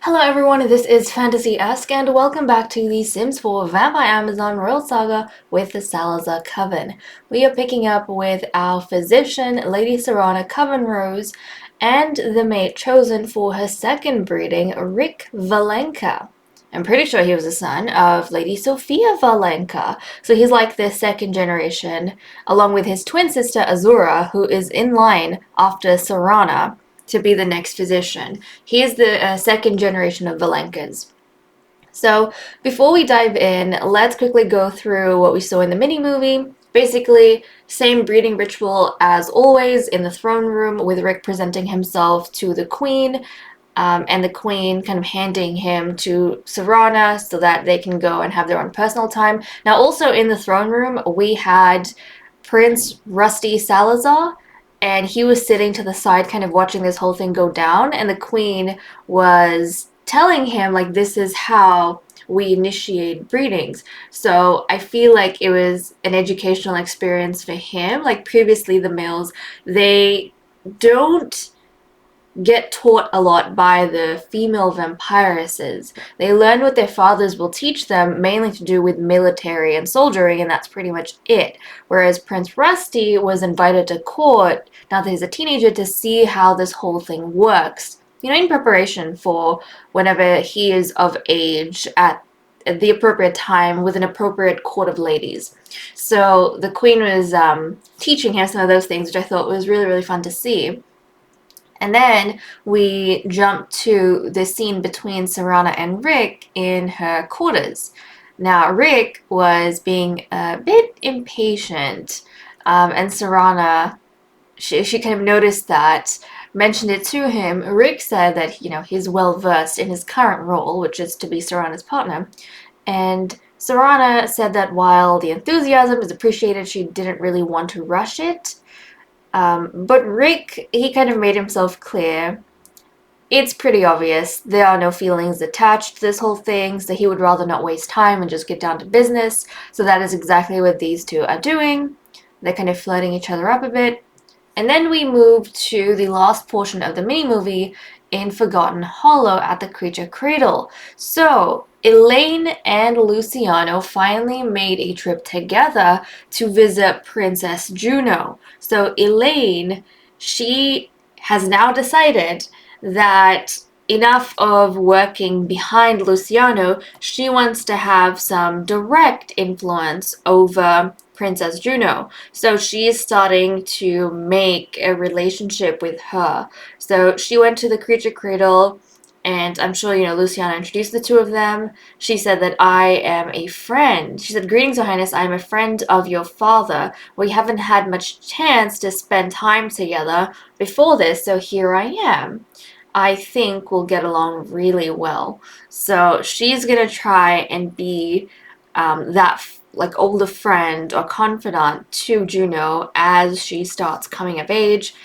Hello everyone, this is FantasyEsque and welcome back to The Sims 4 Vampire Amazon Royal Saga with the Salazar Coven. We are picking up with our physician, Lady Serana Coven Rose, and the mate chosen for her second breeding, Rick Valenka. I'm pretty sure he was a son of Lady Sofia Valenka, so he's like the second generation, along with his twin sister Azura, who is in line after Serana to be the next physician. He is the second generation of Valenkas. So before we dive in, let's quickly go through what we saw in the mini-movie. Basically, same breeding ritual as always in the throne room, with Rick presenting himself to the queen, and the queen kind of handing him to Serana so that they can go and have their own personal time. Now, also in the throne room, we had Prince Rusty Salazar, and he was sitting to the side kind of watching this whole thing go down, and the queen was telling him, like, this is how we initiate breedings. So I feel like it was an educational experience for him. Like, previously the males, they don't get taught a lot by the female vampiresses. They learn what their fathers will teach them, mainly to do with military and soldiering, and that's pretty much it. Whereas Prince Rusty was invited to court, now that he's a teenager, to see how this whole thing works. You know, in preparation for whenever he is of age at the appropriate time with an appropriate court of ladies. So the queen was teaching him some of those things, which I thought was really, really fun to see. And then we jump to the scene between Serana and Rick in her quarters. Now, Rick was being a bit impatient, and Serana, she kind of noticed that, mentioned it to him. Rick said that, you know, he's well versed in his current role, which is to be Serana's partner. And Serana said that while the enthusiasm is appreciated, she didn't really want to rush it. But Rick, he kind of made himself clear. It's pretty obvious there are no feelings attached to this whole thing, so he would rather not waste time and just get down to business. So that is exactly what these two are doing. They're kind of flirting each other up a bit. And then we move to the last portion of the mini-movie in Forgotten Hollow at the Creature Cradle. So Elaine and Luciano finally made a trip together to visit Princess Juno. So Elaine, she has now decided that enough of working behind Luciano, she wants to have some direct influence over Princess Juno. So she is starting to make a relationship with her. So she went to the Creature Cradle, and I'm sure, you know, Luciana introduced the two of them. She said that I am a friend. She said, "Greetings, Your Highness, I am a friend of your father. We haven't had much chance to spend time together before this, so here I am. I think we'll get along really well." So she's gonna try and be that like older friend or confidant to Juno as she starts coming of age.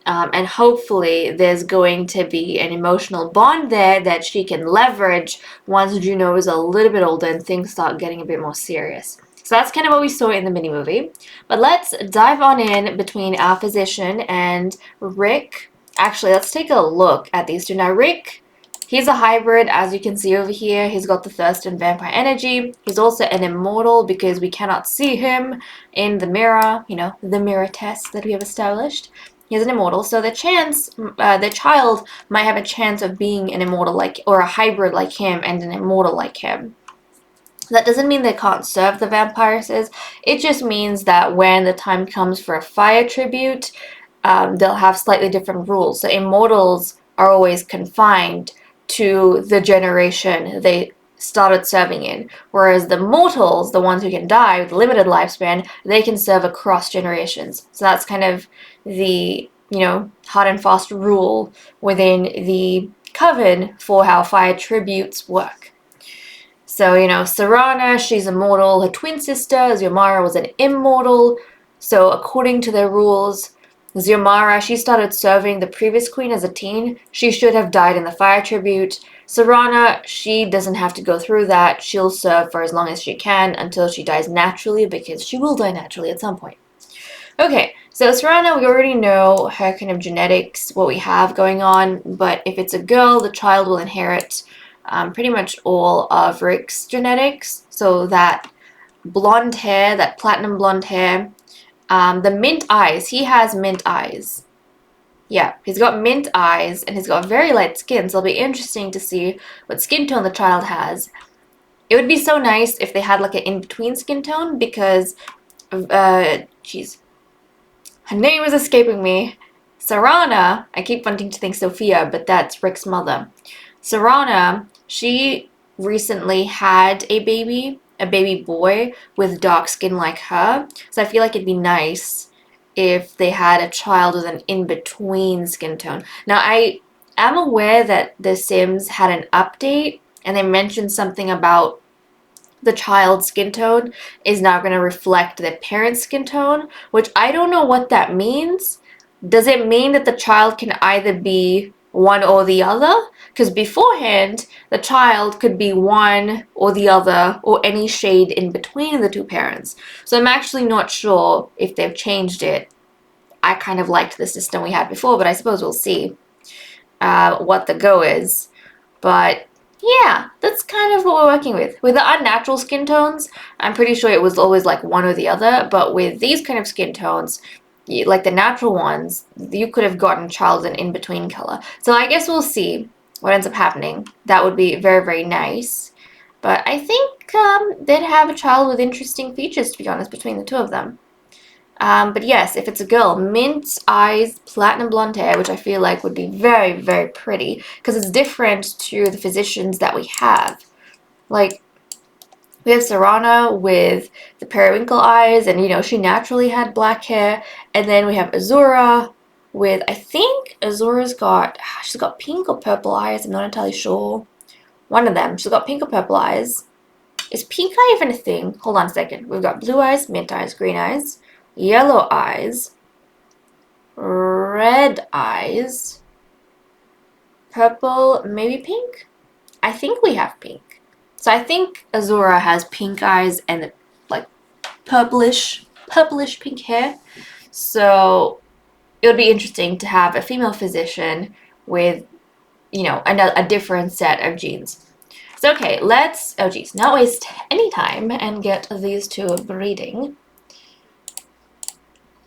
And hopefully there's going to be an emotional bond there that she can leverage once Juno is a little bit older and things start getting a bit more serious. So that's kind of what we saw in the mini-movie. But let's dive on in between our physician and Rick. Actually, let's take a look at these two. Now, Rick, he's a hybrid, as you can see over here. He's got the thirst and vampire energy. He's also an immortal because we cannot see him in the mirror, you know, the mirror test that we have established. He's an immortal, so the child might have a chance of being an immortal like, or a hybrid like him and an immortal like him. That doesn't mean they can't serve the vampires. It just means that when the time comes for a fire tribute, they'll have slightly different rules. So immortals are always confined to the generation they started serving in, whereas the mortals, the ones who can die with limited lifespan, they can serve across generations. So that's kind of the, you know, hard and fast rule within the coven for how fire tributes work. So, you know, Serana, she's immortal. Her twin sister, Xiomara, was an immortal. So according to their rules, Xiomara, she started serving the previous queen as a teen. She should have died in the fire tribute. Serana, she doesn't have to go through that. She'll serve for as long as she can until she dies naturally, because she will die naturally at some point. Okay, So Serana, we already know her kind of genetics, what we have going on, but if it's a girl, the child will inherit pretty much all of Rick's genetics. So that blonde hair, that platinum blonde hair, the mint eyes, he has mint eyes. Yeah, he's got mint eyes and he's got very light skin, so it'll be interesting to see what skin tone the child has. It would be so nice if they had like an in-between skin tone because, jeez, her name is escaping me. Serana, I keep wanting to think Sophia, but that's Rick's mother. Serana, she recently had a baby boy with dark skin like her, so I feel like it'd be nice if they had a child with an in-between skin tone. Now, I am aware that The Sims had an update, and they mentioned something about the child's skin tone is now going to reflect the parent's skin tone, which I don't know what that means. Does it mean that the child can either be one or the other? Because beforehand, the child could be one or the other or any shade in between the two parents. So I'm actually not sure if they've changed it. I kind of liked the system we had before, but I suppose we'll see what the go is. But yeah, that's kind of what we're working with. With the unnatural skin tones, I'm pretty sure it was always like one or the other, but with these kind of skin tones, like the natural ones, you could have gotten child an in-between color. So I guess we'll see what ends up happening. That would be very, very nice. But I think they'd have a child with interesting features, to be honest, between the two of them. But yes, if it's a girl, mint eyes, platinum blonde hair, which I feel like would be very, very pretty because it's different to the physicians that we have. Like, we have Serana with the periwinkle eyes, and she naturally had black hair. And then we have Azura with, I think Azura's she's got pink or purple eyes. I'm not entirely sure. One of them. She's got pink or purple eyes. Is pink eye even a thing? Hold on a second. We've got blue eyes, mint eyes, green eyes, yellow eyes, red eyes, purple, maybe pink? I think we have pink. So I think Azura has pink eyes and like purplish pink hair. So it would be interesting to have a female physician with, a different set of genes. So okay, let's, oh geez, not waste any time and get these two breeding.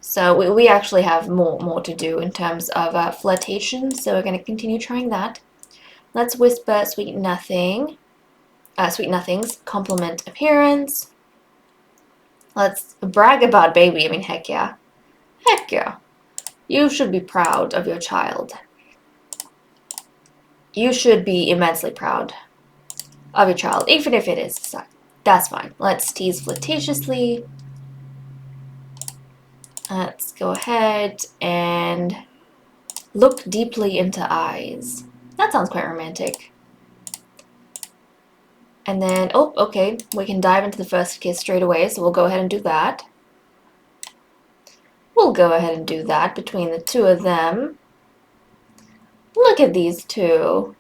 So we actually have more to do in terms of flirtation, so we're going to continue trying that. Let's whisper sweet nothings, compliment appearance. Let's brag about baby. I mean, heck yeah. Heck yeah. You should be proud of your child. You should be immensely proud of your child, even if it is a son. That's fine. Let's tease flirtatiously. Let's go ahead and look deeply into eyes. That sounds quite romantic. And then, oh, okay, we can dive into the first kiss straight away, so we'll go ahead and do that. We'll go ahead and do that between the two of them. Look at these two.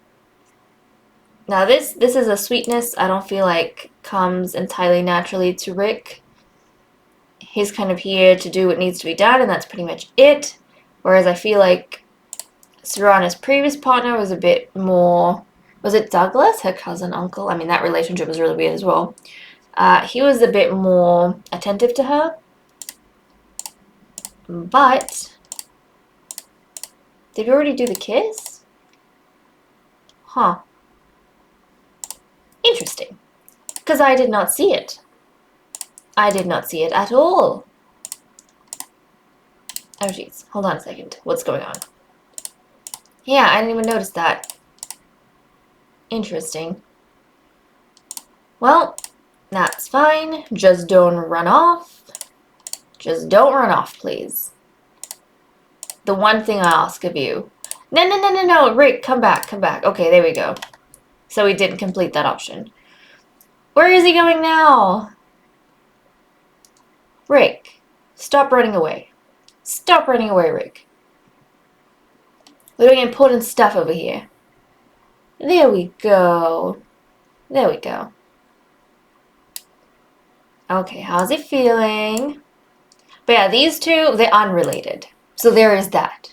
Now this is a sweetness I don't feel like comes entirely naturally to Rick. He's kind of here to do what needs to be done, and that's pretty much it. Whereas I feel like Serana's previous partner was a bit more... Was it Douglas, her cousin, uncle? I mean, that relationship was really weird as well. He was a bit more attentive to her. But... Did we already do the kiss? Huh. Interesting. Because I did not see it. I did not see it at all. Oh, jeez. Hold on a second. What's going on? Yeah, I didn't even notice that. Interesting. Well, that's fine. Just don't run off. Just don't run off, please. The one thing I ask of you. No, Rick, come back, come back. Okay, there we go. So we didn't complete that option. Where is he going now? Rick, stop running away. Stop running away, Rick. We're doing important stuff over here. There we go. There we go. Okay, how's he feeling? But yeah, these two, they're unrelated. So there is that.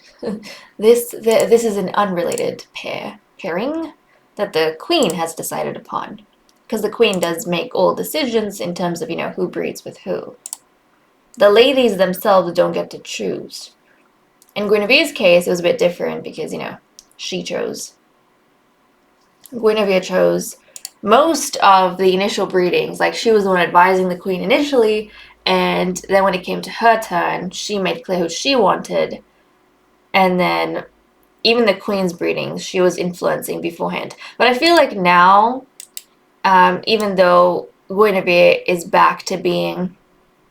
This is an unrelated pairing that the queen has decided upon. Because the queen does make all decisions in terms of, who breeds with who. The ladies themselves don't get to choose. In Guinevere's case, it was a bit different because, she chose. Guinevere chose most of the initial breedings. Like, she was the one advising the queen initially, and then when it came to her turn, she made clear who she wanted. And then even the queen's breedings, she was influencing beforehand. But I feel like now, even though Guinevere is back to being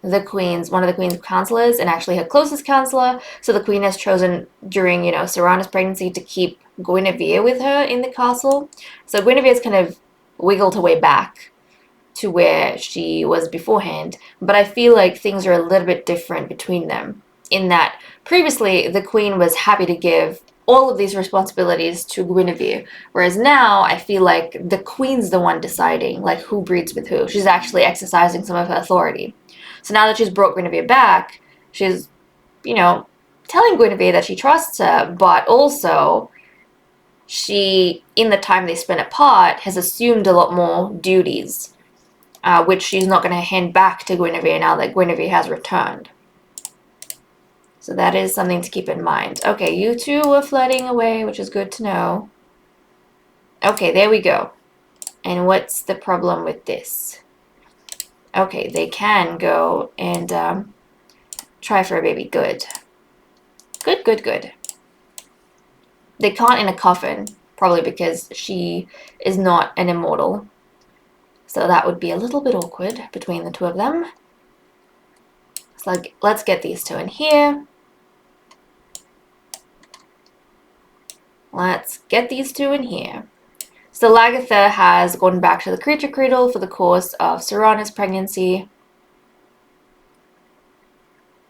one of the queen's counselors, and actually her closest counselor, so the queen has chosen during, Serana's pregnancy to keep Guinevere with her in the castle. So Guinevere's kind of wiggled her way back to where she was beforehand, but I feel like things are a little bit different between them, in that previously the queen was happy to give all of these responsibilities to Guinevere, whereas now I feel like the queen's the one deciding, like, who breeds with who. She's actually exercising some of her authority. So now that she's brought Guinevere back, she's, telling Guinevere that she trusts her, but also she, in the time they spent apart, has assumed a lot more duties, which she's not going to hand back to Guinevere now that Guinevere has returned. So that is something to keep in mind. Okay, you two were flirting away, which is good to know. Okay, there we go. And what's the problem with this? Okay, they can go and try for a baby. Good. Good, good, good. They can't in a coffin, probably because she is not an immortal. So that would be a little bit awkward between the two of them. So let's get these two in here. Let's get these two in here. So Lagatha has gone back to the creature cradle for the course of Serana's pregnancy.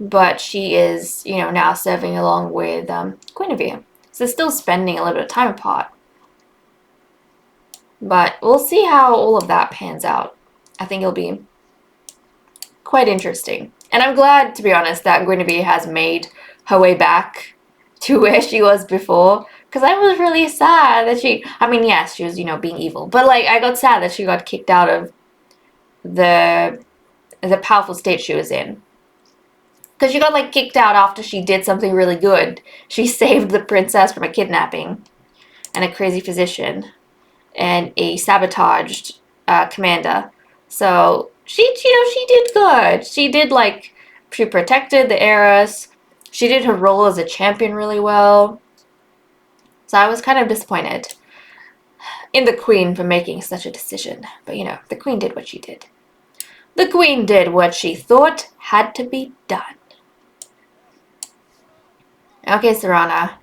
But she is, now serving along with Guinevere. So they're still spending a little bit of time apart. But we'll see how all of that pans out. I think it'll be quite interesting. And I'm glad, to be honest, that Guinevere has made her way back to where she was before. Because I was really sad that yes, she was, being evil. But, I got sad that she got kicked out of the powerful state she was in. Because she got, kicked out after she did something really good. She saved the princess from a kidnapping and a crazy physician and a sabotaged commander. So she did good. She protected the heiress. She did her role as a champion really well. So I was kind of disappointed in the queen for making such a decision. But, the queen did what she did. The queen did what she thought had to be done. Okay, Serana.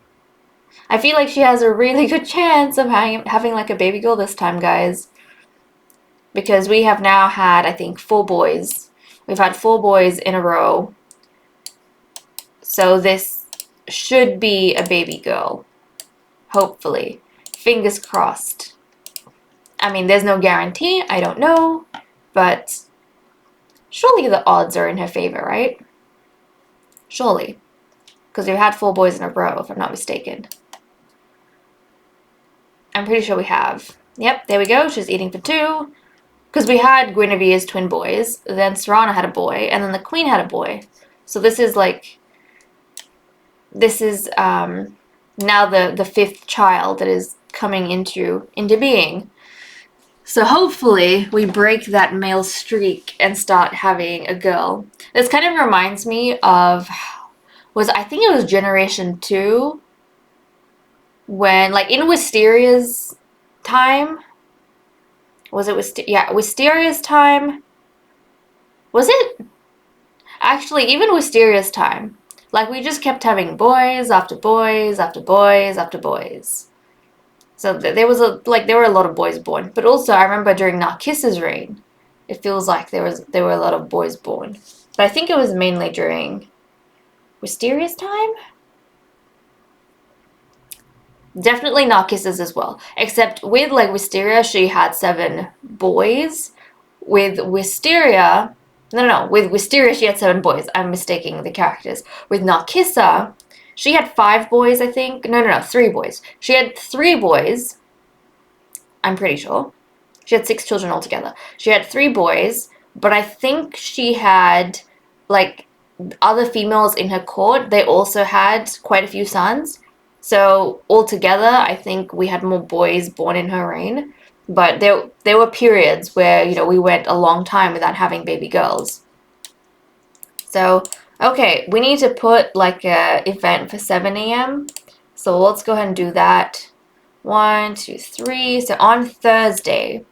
I feel like she has a really good chance of having a baby girl this time, guys. Because we have now had, I think, 4 boys. We've had 4 boys in a row. So this should be a baby girl. Hopefully. Fingers crossed. I mean, there's no guarantee. I don't know. But surely the odds are in her favor, right? Surely. Because we've had 4 boys in a row, if I'm not mistaken. I'm pretty sure we have. Yep, there we go. She's eating for 2. Because we had Guinevere's twin boys. Then Serana had a boy. And then the queen had a boy. So this is now the 5th child that is coming into being. So hopefully we break that male streak and start having a girl. This kind of reminds me of, I think it was Generation 2, when, in Wisteria's time, Wisteria's time, was it? Actually, even Wisteria's time, we just kept having boys after boys after boys after boys. So there were a lot of boys born. But also, I remember during Narcissa's reign, it feels like there were a lot of boys born. But I think it was mainly during Wisteria's time? Definitely Narcissa's as well. Except with, Wisteria, she had 7 boys. With Wisteria, No. With Wisteria, she had 7 boys. I'm mistaking the characters. With Narcissa, she had 5 boys, I think. No, 3 boys. She had 3 boys, I'm pretty sure. She had 6 children altogether. She had 3 boys, but I think she had, like, other females in her court. They also had quite a few sons. So altogether, I think we had more boys born in her reign. But there were periods where, we went a long time without having baby girls. So, okay, we need to put like a event for 7 a.m. So let's go ahead and do that. 1, 2, 3. So on Thursday.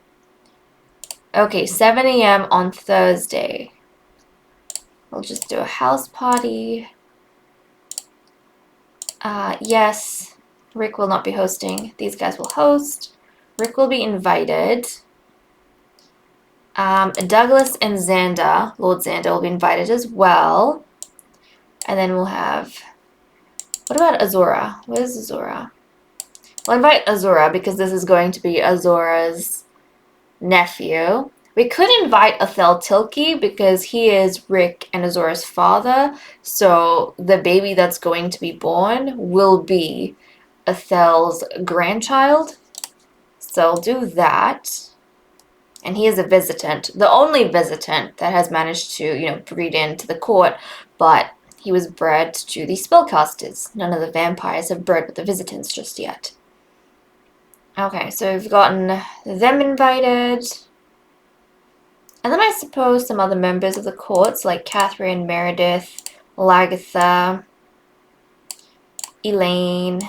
Okay, 7 a.m. on Thursday. We'll just do a house party. Yes, Rick will not be hosting. These guys will host. Rick will be invited. Douglas and Xander, Lord Xander, will be invited as well. And then we'll have... What about Azura? Where's Azura? We'll invite Azura because this is going to be Azura's nephew. We could invite Athel Tilke because he is Rick and Azura's father. So the baby that's going to be born will be Athel's grandchild. So I'll do that. And he is a visitant, the only visitant that has managed to, breed into the court, but he was bred to the spellcasters. None of the vampires have bred with the visitants just yet. Okay, so we've gotten them invited. And then I suppose some other members of the courts, like Catherine, Meredith, Lagatha, Elaine,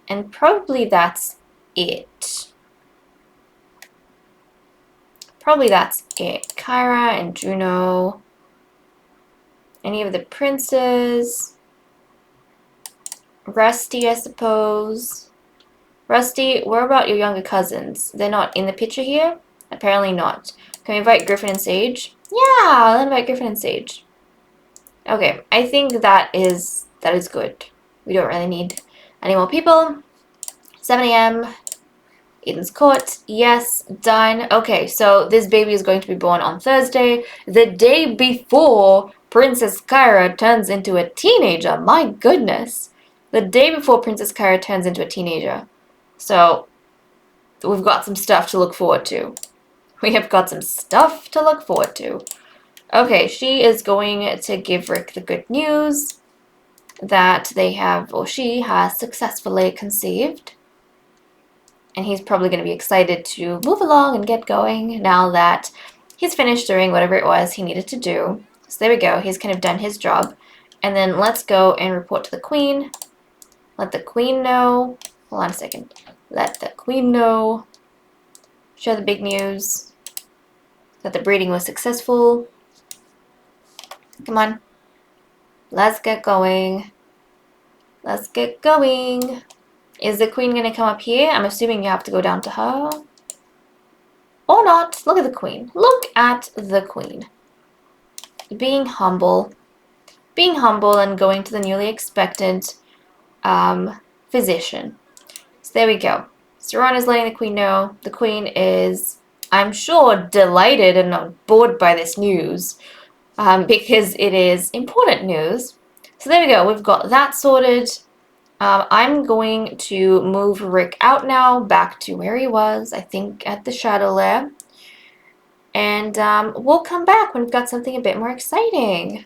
and probably that's it. Kyra and Juno. Any of the princes. Rusty, I suppose. Rusty, where about your younger cousins? They're not in the picture here? Apparently not. Can we invite Griffin and Sage? Yeah, I'll invite Griffin and Sage. Okay, I think that is good. We don't really need any more people. 7 a.m. Eden's Court. Yes, done. Okay, so this baby is going to be born on Thursday, the day before Princess Kyra turns into a teenager. My goodness. The day before Princess Kyra turns into a teenager. So, we've got some stuff to look forward to. Okay, she is going to give Rick the good news that she has successfully conceived. And he's probably going to be excited to move along and get going now that he's finished doing whatever it was he needed to do. So there we go. He's kind of done his job. And then let's go and report to the queen. Let the queen know. Hold on a second. Let the queen know. Share the big news. That the breeding was successful. Come on. Let's get going. Let's get going. Is the queen going to come up here? I'm assuming you have to go down to her. Or not. Look at the queen. Look at the queen. Being humble. Being humble and going to the newly expectant physician. So there we go. Serana's letting the queen know. The queen is, I'm sure, delighted and on board by this news. Because it is important news. So there we go. We've got that sorted. I'm going to move Rick out now, back to where he was, I think at the Shadow Lair. And we'll come back when we've got something a bit more exciting.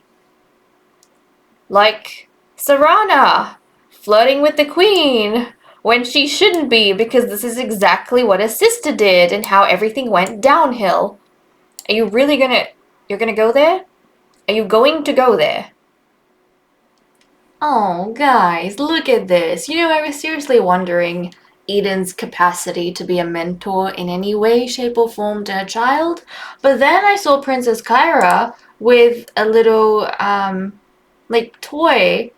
Like Serana flirting with the queen when she shouldn't be, because this is exactly what his sister did and how everything went downhill. Are you really you're gonna go there? Are you going to go there? Oh, guys, look at this. I was seriously wondering Eden's capacity to be a mentor in any way, shape, or form to a child. But then I saw Princess Kyra with a little, toy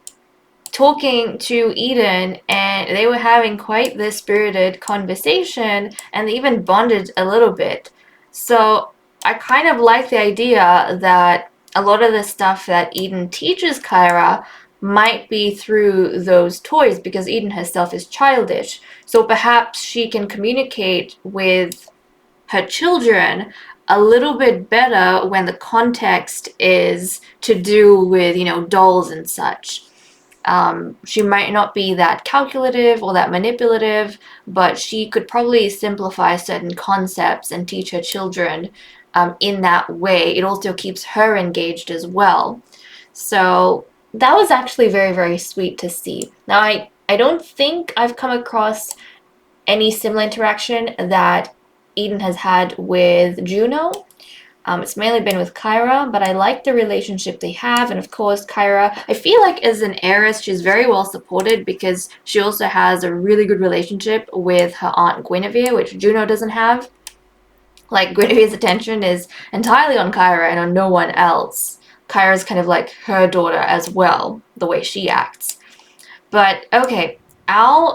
talking to Eden, and they were having quite the spirited conversation, and they even bonded a little bit. So I kind of like the idea that a lot of the stuff that Eden teaches Kyra might be through those toys, because Eden herself is childish. So perhaps she can communicate with her children a little bit better when the context is to do with, dolls and such. She might not be that calculative or that manipulative, but she could probably simplify certain concepts and teach her children in that way. It also keeps her engaged as well. So that was actually very, very sweet to see. Now, I don't think I've come across any similar interaction that Eden has had with Juno. It's mainly been with Kyra, but I like the relationship they have. And of course, Kyra, I feel like as an heiress, she's very well supported because she also has a really good relationship with her aunt Guinevere, which Juno doesn't have. Like, Guinevere's attention is entirely on Kyra and on no one else. Kyra's kind of like her daughter as well, the way she acts. But okay, our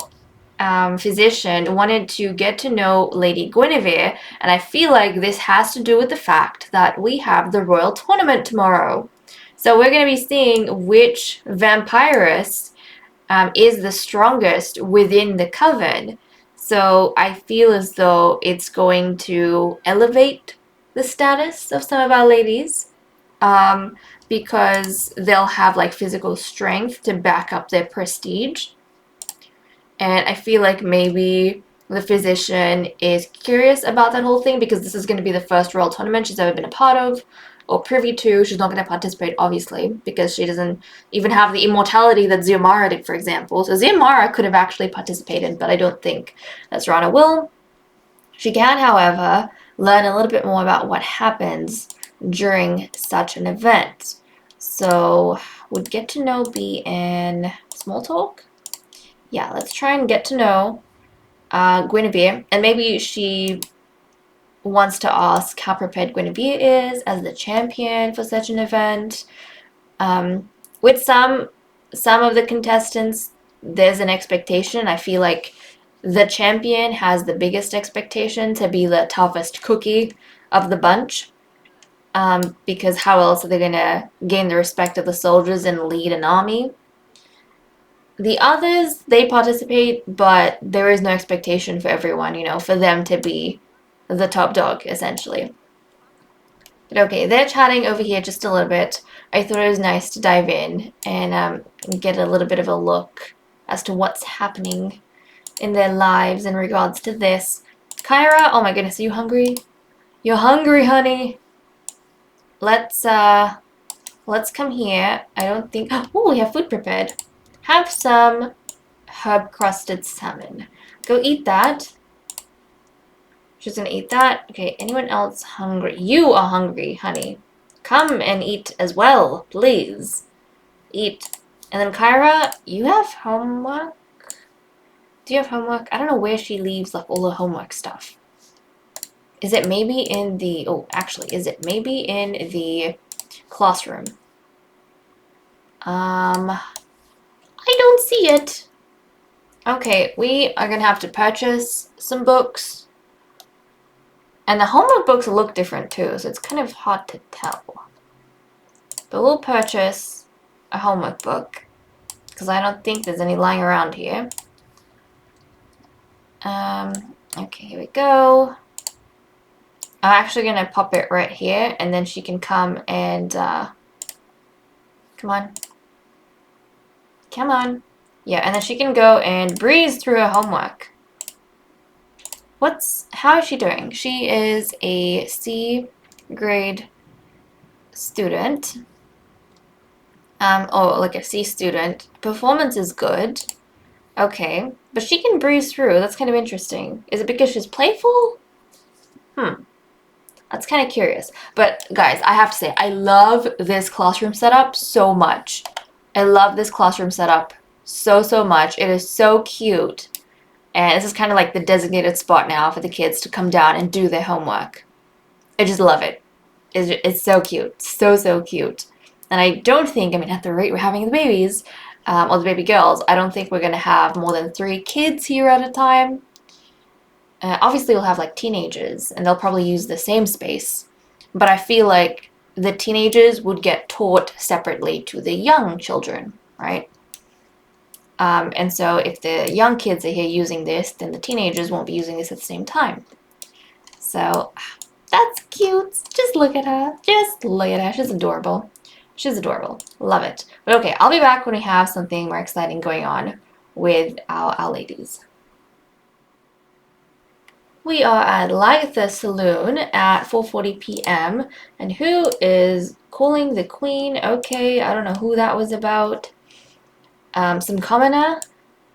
physician wanted to get to know Lady Guinevere, and I feel like this has to do with the fact that we have the royal tournament tomorrow. So we're going to be seeing which vampiress is the strongest within the coven. So I feel as though it's going to elevate the status of some of our ladies. Because they'll have like physical strength to back up their prestige. And I feel like maybe the physician is curious about that whole thing because this is going to be the first royal tournament she's ever been a part of or privy to. She's not going to participate, obviously, because she doesn't even have the immortality that Xiomara did, for example. So Xiomara could have actually participated, but I don't think that Serana will. She can, however, learn a little bit more about what happens during such an event. So, would get to know be in small talk? Yeah, let's try and get to know Guinevere, and maybe she wants to ask how prepared Guinevere is as the champion for such an event. With some of the contestants, there's an expectation. I feel like the champion has the biggest expectation to be the toughest cookie of the bunch. Because how else are they going to gain the respect of the soldiers and lead an army? The others, they participate, but there is no expectation for everyone, for them to be the top dog, essentially. But okay, they're chatting over here just a little bit. I thought it was nice to dive in and get a little bit of a look as to what's happening in their lives in regards to this. Kyra, oh my goodness, are you hungry? You're hungry, honey. Let's come here. I don't think... Oh, we have food prepared. Have some herb-crusted salmon. Go eat that. She's gonna eat that. Okay, anyone else hungry? You are hungry, honey. Come and eat as well, please. Eat. And then Kyra, you have homework? Do you have homework? I don't know where she leaves like all the homework stuff. Is it maybe in the... Oh, actually, is it maybe in the classroom? I don't see it. Okay, we are gonna have to purchase some books. And the homework books look different too, so it's kind of hard to tell. But we'll purchase a homework book, because I don't think there's any lying around here. Okay, here we go. I'm actually going to pop it right here, and then she can come and, come on. Come on. Yeah, and then she can go and breeze through her homework. How is she doing? She is a C grade student. Like a C student. Performance is good. Okay, but she can breeze through. That's kind of interesting. Is it because she's playful? That's kind of curious. But guys, I have to say, I love this classroom setup so much. I love this classroom setup so, so much. It is so cute. And this is kind of like the designated spot now for the kids to come down and do their homework. I just love it. It's so cute. So, so cute. And I don't think, at the rate we're having the babies, or the baby girls, I don't think we're going to have more than 3 kids here at a time. Obviously, we'll have like teenagers, and they'll probably use the same space. But I feel like the teenagers would get taught separately to the young children, right? And so if the young kids are here using this, then the teenagers won't be using this at the same time. So That's cute. Just look at her. Just look at her. She's adorable. She's adorable. Love it. But okay, I'll be back when we have something more exciting going on with our ladies. We are at Lagatha Saloon at 4:40 p.m. And who is calling the queen? Okay, I don't know who that was about. Some commoner.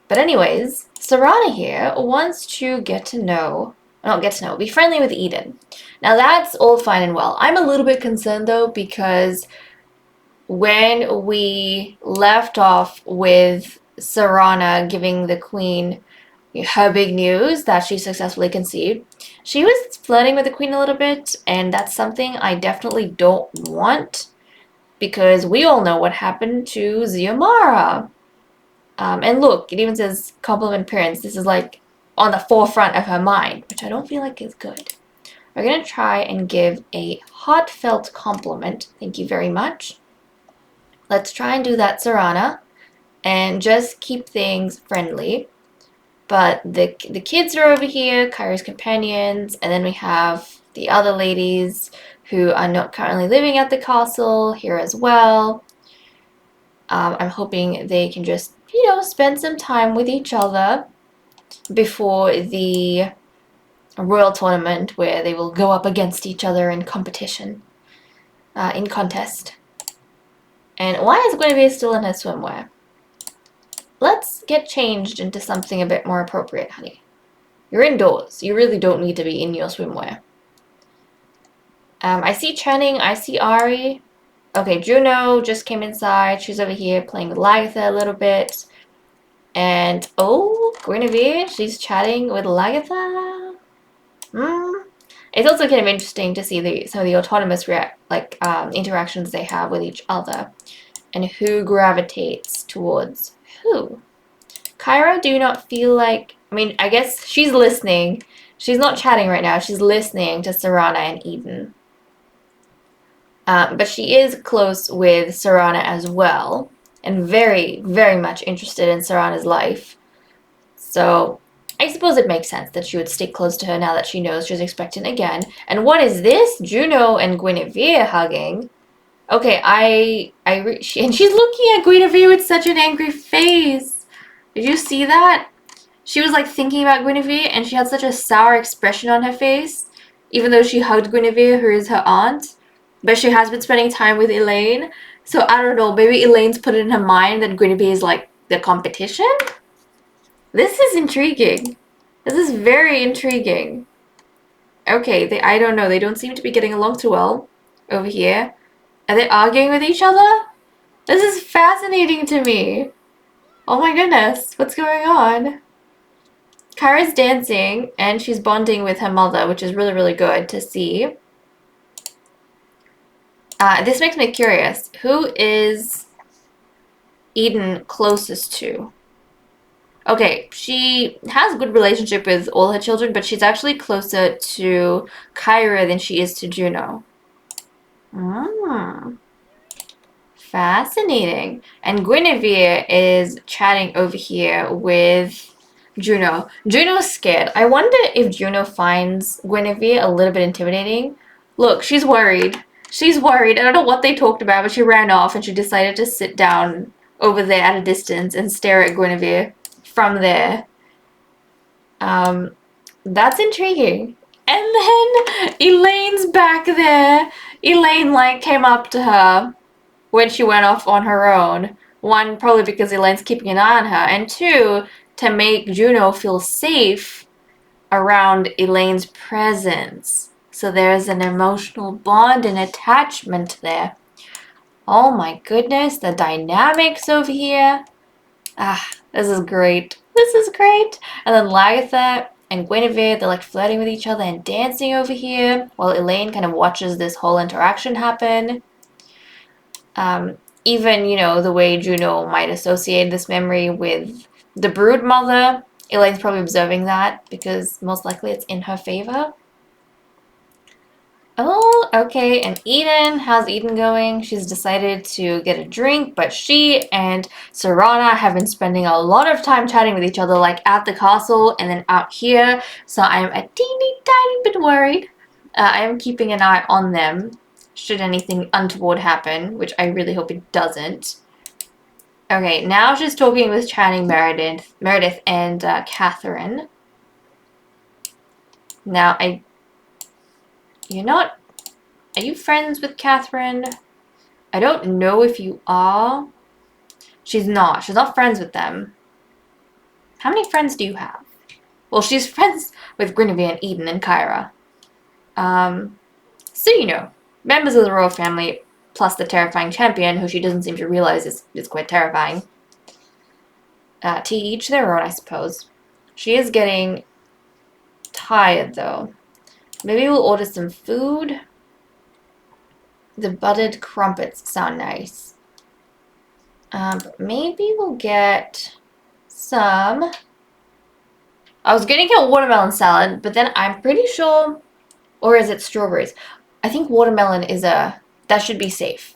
But anyways, Serana here wants to be friendly with Eden. Now that's all fine and well. I'm a little bit concerned though because when we left off with Serana giving the queen her big news that she successfully conceived, she was flirting with the queen a little bit, and that's something I definitely don't want because we all know what happened to Xiomara. And look, it even says compliment parents. This is like on the forefront of her mind, which I don't feel like is good. We're going to try and give a heartfelt compliment. Thank you very much. Let's try and do that, Serana, and just keep things friendly. But the kids are over here, Kyra's companions, and then we have the other ladies who are not currently living at the castle here as well. I'm hoping they can just, spend some time with each other before the royal tournament where they will go up against each other in competition, in contest. And why is Guinevere still in her swimwear? Let's get changed into something a bit more appropriate, honey. You're indoors. You really don't need to be in your swimwear. I see Channing. I see Ari. Okay, Juno just came inside. She's over here playing with Lagatha a little bit. And, oh, Guinevere, she's chatting with Lagatha. It's also kind of interesting to see some of the autonomous interactions they have with each other. And who gravitates towards who. Kyra, do you not feel like... I mean, I guess she's listening. She's not chatting right now. She's listening to Serana and Eden. But she is close with Serana as well. And very, very much interested in Serana's life. So I suppose it makes sense that she would stay close to her now that she knows she's expectant again. And what is this? Juno and Guinevere hugging. Okay, and she's looking at Guinevere with such an angry face. Did you see that? She was like thinking about Guinevere and she had such a sour expression on her face. Even though she hugged Guinevere, who is her aunt. But she has been spending time with Elaine. So I don't know, maybe Elaine's put it in her mind that Guinevere is like the competition? This is intriguing. This is very intriguing. Okay, I don't know. They don't seem to be getting along too well over here. Are they arguing with each other? This is fascinating to me. Oh my goodness, what's going on? Kyra's dancing and she's bonding with her mother, which is really, really good to see. This makes me curious. Who is Eden closest to? Okay, she has a good relationship with all her children, but she's actually closer to Kyra than she is to Juno. Fascinating. And Guinevere is chatting over here with Juno. Juno's scared. I wonder if Juno finds Guinevere a little bit intimidating. Look, she's worried. She's worried. I don't know what they talked about, but she ran off and she decided to sit down over there at a distance and stare at Guinevere from there. That's intriguing. And then Elaine's back there. Elaine came up to her when she went off on her own. One, probably because Elaine's keeping an eye on her, and two, to make Juno feel safe around Elaine's presence. So there's an emotional bond and attachment there. Oh my goodness, the dynamics over here. This is great. This is great. And then Lagatha and Guinevere, they're flirting with each other and dancing over here while Elaine kind of watches this whole interaction happen. Even, the way Juno might associate this memory with the brood mother, Elaine's probably observing that because most likely it's in her favor. Oh, okay, and Eden, how's Eden going? She's decided to get a drink, but she and Serana have been spending a lot of time chatting with each other, at the castle and then out here, so I'm a teeny tiny bit worried. I am keeping an eye on them should anything untoward happen, which I really hope it doesn't. Okay, now she's talking with Channing Meredith and Catherine. Now, you're not... Are you friends with Catherine? I don't know if you are. She's not. She's not friends with them. How many friends do you have? Well, she's friends with Guinevere and Eden and Kyra. So you know, members of the royal family, plus the terrifying champion, who she doesn't seem to realize is quite terrifying. To each their own, I suppose. She is getting tired, though. Maybe we'll order some food. The buttered crumpets sound nice. But maybe we'll get some... I was gonna get watermelon salad, but then I'm pretty sure... Or is it strawberries? I think watermelon is that should be safe.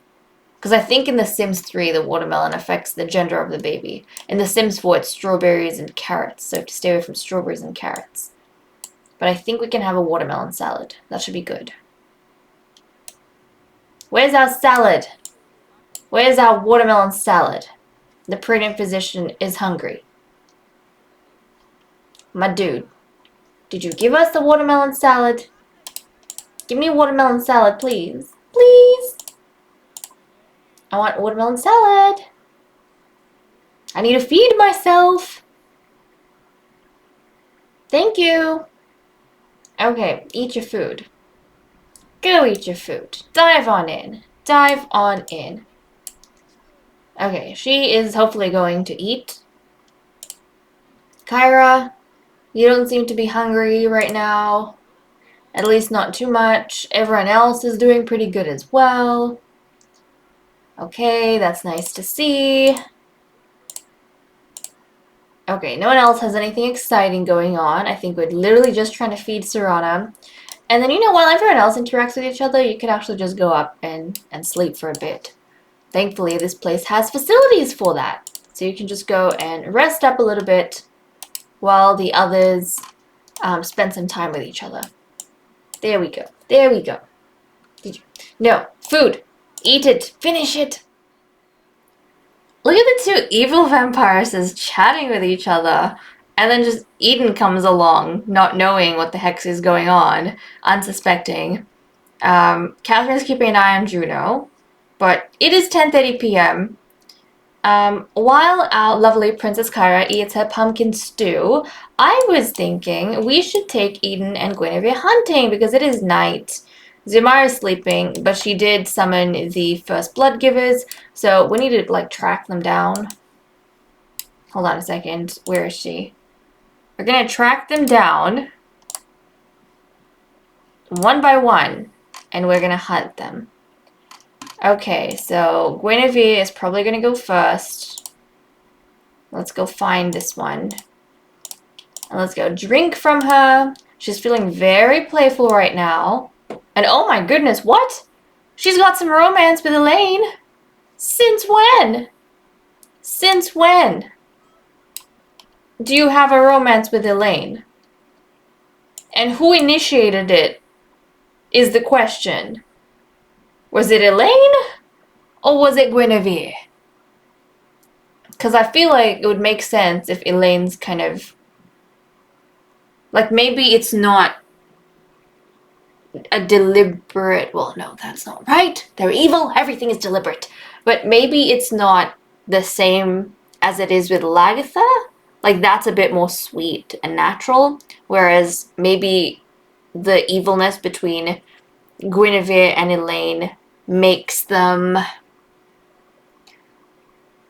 Because I think in The Sims 3, the watermelon affects the gender of the baby. In The Sims 4, it's strawberries and carrots. So you have to stay away from strawberries and carrots. But I think we can have a watermelon salad. That should be good. Where's our salad? Where's our watermelon salad? The pregnant physician is hungry. My dude, did you give us the watermelon salad? Give me a watermelon salad, please. Please. I want watermelon salad. I need to feed myself. Thank you. Okay, eat your food. Go eat your food. Dive on in. Dive on in. Okay, she is hopefully going to eat. Kyra, you don't seem to be hungry right now. At least not too much. Everyone else is doing pretty good as well. Okay, that's nice to see. Okay, no one else has anything exciting going on. I think we're literally just trying to feed Serana. And then, you know, while everyone else interacts with each other, you could actually just go up and sleep for a bit. Thankfully, this place has facilities for that. So you can just go and rest up a little bit while the others spend some time with each other. There we go. There we go. No, food. Eat it. Finish it. Look at the two evil vampires chatting with each other. And then just Eden comes along, not knowing what the heck is going on, unsuspecting. Catherine's keeping an eye on Juno. But it is 10:30 p.m. While our lovely Princess Kyra eats her pumpkin stew, I was thinking we should take Eden and Guinevere hunting because it is night. Zumar is sleeping, but she did summon the first blood givers, so we need to, like, track them down. Hold on a second. Where is she? We're gonna track them down one by one, and we're gonna hunt them. Okay, so Guinevere is probably gonna go first. Let's go find this one. And let's go drink from her. She's feeling very playful right now. And oh my goodness, what? She's got some romance with Elaine. Since when? Since when? Do you have a romance with Elaine? And who initiated it is the question. Was it Elaine? Or was it Guinevere? Because I feel like it would make sense if Elaine's kind of... Like, maybe it's not a deliberate... Well, no, that's not right. They're evil. Everything is deliberate. But maybe it's not the same as it is with Lagatha. Like, that's a bit more sweet and natural. Whereas maybe the evilness between Guinevere and Elaine makes them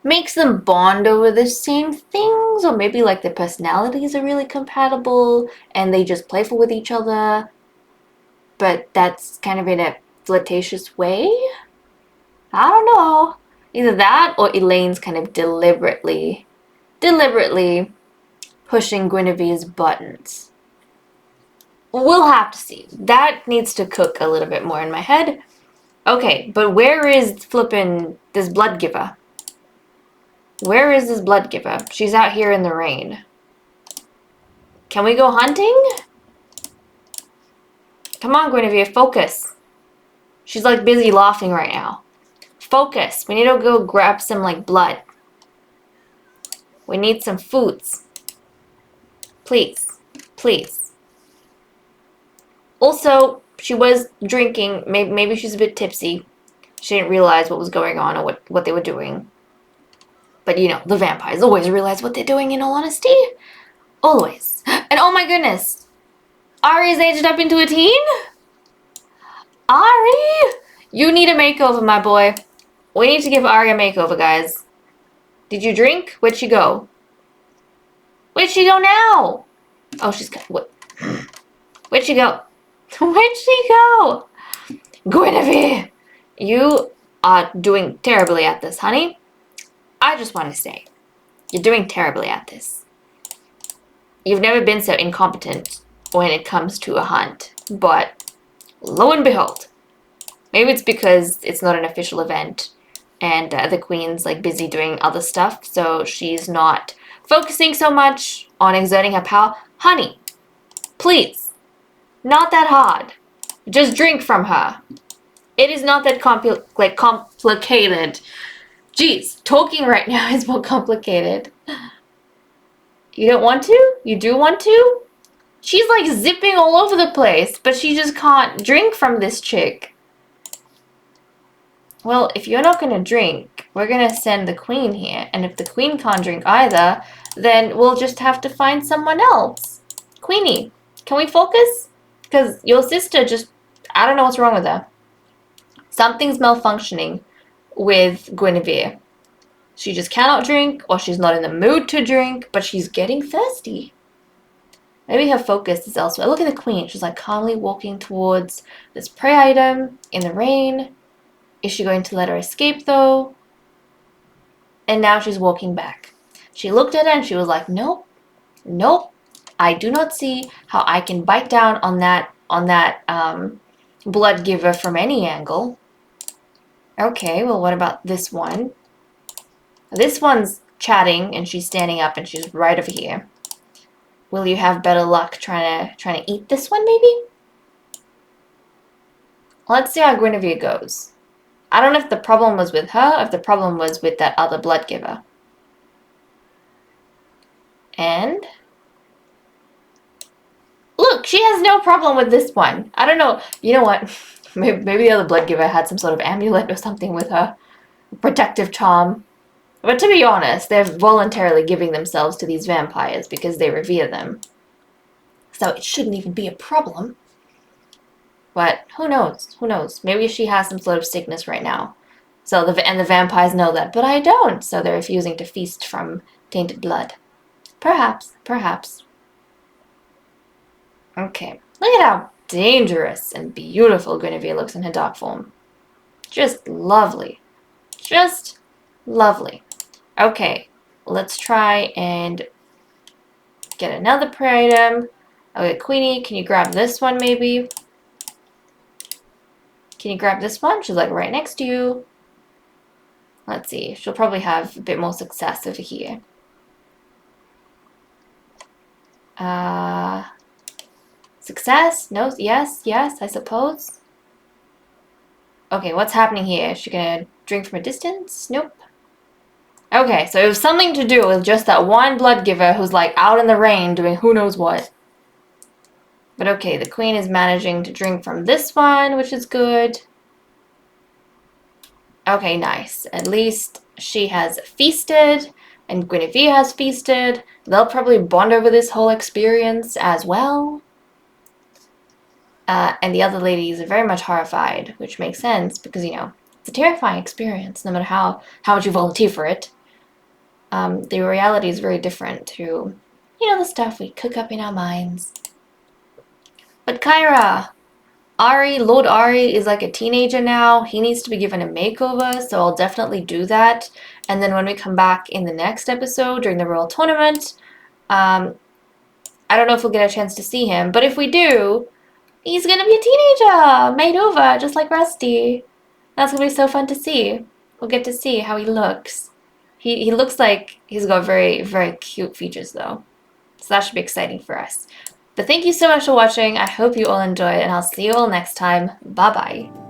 bond over the same things, or maybe like their personalities are really compatible and they just playful with each other, but that's kind of in a flirtatious way. I don't know. Either that or Elaine's kind of deliberately pushing Guinevere's buttons. We'll have to see. That needs to cook a little bit more in my head. Okay, but where is flippin' this blood giver? Where is this blood giver? She's out here in the rain. Can we go hunting? Come on, Guinevere, focus. She's like busy laughing right now. Focus. We need to go grab some like blood. We need some foods. Please. Please. Also, she was drinking. Maybe she's a bit tipsy. She didn't realize what was going on or what they were doing. But you know, the vampires always realize what they're doing, in all honesty. Always. And oh my goodness. Ari's aged up into a teen? Ari? You need a makeover, my boy. We need to give Ari a makeover, guys. Did you drink? Where'd she go? Where'd she go now? Oh, she's... What? Where'd she go? Where'd she go? Guinevere! You are doing terribly at this, honey. I just want to say, you're doing terribly at this. You've never been so incompetent when it comes to a hunt, but lo and behold, maybe it's because it's not an official event and the queen's like busy doing other stuff, so she's not focusing so much on exerting her power. Honey, please, not that hard. Just drink from her. It is not that complicated. Jeez, talking right now is more complicated. You don't want to? You do want to? She's like zipping all over the place, but she just can't drink from this chick. Well, if you're not going to drink, we're going to send the queen here. And if the queen can't drink either, then we'll just have to find someone else. Queenie, can we focus? Because your sister just... I don't know what's wrong with her. Something's malfunctioning with Guinevere. She just cannot drink, or she's not in the mood to drink, but she's getting thirsty. Maybe her focus is elsewhere. Look at the queen. She's like calmly walking towards this prey item in the rain. Is she going to let her escape though? And now she's walking back. She looked at it and she was like, nope, nope. I do not see how I can bite down on that blood giver from any angle. Okay, well, what about this one? This one's chatting and she's standing up and she's right over here. Will you have better luck trying to eat this one, maybe? Let's see how Guinevere goes. I don't know if the problem was with her or if the problem was with that other blood giver. And... look, she has no problem with this one. I don't know. You know what? Maybe the other blood giver had some sort of amulet or something with her. Protective charm. But to be honest, they're voluntarily giving themselves to these vampires because they revere them. So it shouldn't even be a problem. But who knows? Who knows? Maybe she has some sort of sickness right now. So the vampires know that, but I don't. So they're refusing to feast from tainted blood. Perhaps, perhaps. Okay. Look at how dangerous and beautiful Guinevere looks in her dark form. Just lovely. Just lovely. Okay, let's try and get another prey item. Okay, Queenie, can you grab this one maybe? Can you grab this one? She's like right next to you. Let's see. She'll probably have a bit more success over here. Success? No? Yes? Yes, I suppose. Okay, what's happening here? Is she gonna drink from a distance? Nope. Okay, so it was something to do with just that one blood giver who's like out in the rain doing who knows what. But okay, the queen is managing to drink from this one, which is good. Okay, nice. At least she has feasted and Guinevere has feasted. They'll probably bond over this whole experience as well. And the other ladies are very much horrified, which makes sense because, you know, it's a terrifying experience no matter how much you volunteer for it. The reality is very different to, you know, the stuff we cook up in our minds. But Kyra, Lord Ari is like a teenager now. He needs to be given a makeover, so I'll definitely do that. And then when we come back in the next episode during the Royal Tournament, I don't know if we'll get a chance to see him, but if we do, he's gonna be a teenager, made over, just like Rusty. That's gonna be so fun to see. We'll get to see how he looks. He looks like he's got very, very cute features, though. So that should be exciting for us. But thank you so much for watching. I hope you all enjoyed, and I'll see you all next time. Bye bye.